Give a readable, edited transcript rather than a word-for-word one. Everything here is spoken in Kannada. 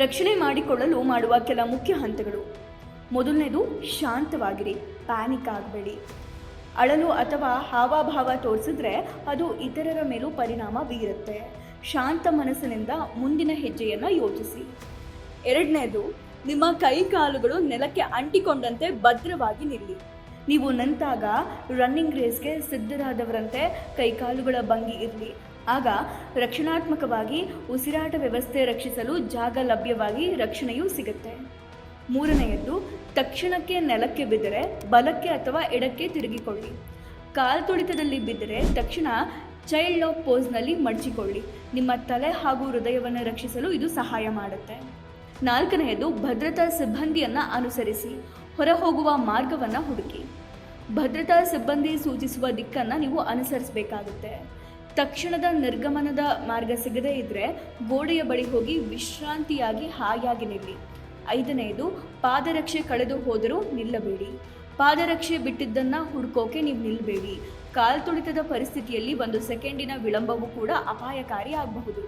ರಕ್ಷಣೆ ಮಾಡಿಕೊಳ್ಳಲು ಮಾಡುವ ಕೆಲ ಮುಖ್ಯ ಹಂತಗಳು. ಮೊದಲನೇದು, ಶಾಂತವಾಗಿರಿ, ಪ್ಯಾನಿಕ್ ಆಗಬೇಡಿ. ಅಳಲು ಅಥವಾ ಹಾವಭಾವ ತೋರಿಸಿದ್ರೆ ಅದು ಇತರರ ಮೇಲೂ ಪರಿಣಾಮ ಬೀರುತ್ತೆ. ಶಾಂತ ಮನಸ್ಸಿನಿಂದ ಮುಂದಿನ ಹೆಜ್ಜೆಯನ್ನು ಯೋಚಿಸಿ. ಎರಡನೇದು, ನಿಮ್ಮ ಕೈ ಕಾಲುಗಳು ನೆಲಕ್ಕೆ ಅಂಟಿಕೊಂಡಂತೆ ಭದ್ರವಾಗಿ ನಿಲ್ಲಿ. ನೀವು ನಿಂತಾಗ ರನ್ನಿಂಗ್ ರೇಸ್ಗೆ ಸಿದ್ಧರಾದವರಂತೆ ಕೈಕಾಲುಗಳ ಭಂಗಿ ಇರಲಿ. ಆಗ ರಕ್ಷಣಾತ್ಮಕವಾಗಿ ಉಸಿರಾಟ ವ್ಯವಸ್ಥೆ ರಕ್ಷಿಸಲು ಜಾಗ ಲಭ್ಯವಾಗಿ ರಕ್ಷಣೆಯೂ ಸಿಗುತ್ತೆ. ಮೂರನೆಯದ್ದು, ತಕ್ಷಣಕ್ಕೆ ನೆಲಕ್ಕೆ ಬಿದ್ದರೆ ಬಲಕ್ಕೆ ಅಥವಾ ಎಡಕ್ಕೆ ತಿರುಗಿಕೊಳ್ಳಿ. ಕಾಲು ತುಳಿತದಲ್ಲಿ ಬಿದ್ದರೆ ತಕ್ಷಣ ಚೈಲ್ಡ್ ಲಾಕ್ ಪೋಸ್ನಲ್ಲಿ ಮಡಚಿಕೊಳ್ಳಿ. ನಿಮ್ಮ ತಲೆ ಹಾಗೂ ಹೃದಯವನ್ನು ರಕ್ಷಿಸಲು ಇದು ಸಹಾಯ ಮಾಡುತ್ತೆ. ನಾಲ್ಕನೆಯದು, ಭದ್ರತಾ ಸಿಬ್ಬಂದಿಯನ್ನು ಅನುಸರಿಸಿ ಹೊರ ಹೋಗುವ ಮಾರ್ಗವನ್ನು ಹುಡುಕಿ. ಭದ್ರತಾ ಸಿಬ್ಬಂದಿ ಸೂಚಿಸುವ ದಿಕ್ಕನ್ನು ನೀವು ಅನುಸರಿಸಬೇಕಾಗುತ್ತೆ. ತಕ್ಷಣದ ನಿರ್ಗಮನದ ಮಾರ್ಗ ಸಿಗದೇ ಇದ್ದರೆ ಗೋಡೆಯ ಬಳಿ ಹೋಗಿ ವಿಶ್ರಾಂತಿಯಾಗಿ ಹಾಯಾಗಿ ನಿಲ್ಲಿ. ಐದನೆಯದು, ಪಾದರಕ್ಷೆ ಕಳೆದು ಹೋದರೂ ನಿಲ್ಲಬೇಡಿ. ಪಾದರಕ್ಷೆ ಬಿಟ್ಟಿದ್ದನ್ನು ಹುಡುಕೋಕೆ ನೀವು ನಿಲ್ಲಬೇಡಿ. ಕಾಲು ತುಳಿತದ ಪರಿಸ್ಥಿತಿಯಲ್ಲಿ 1 ಸೆಕೆಂಡಿನ ವಿಳಂಬವೂ ಕೂಡ ಅಪಾಯಕಾರಿ ಆಗಬಹುದು.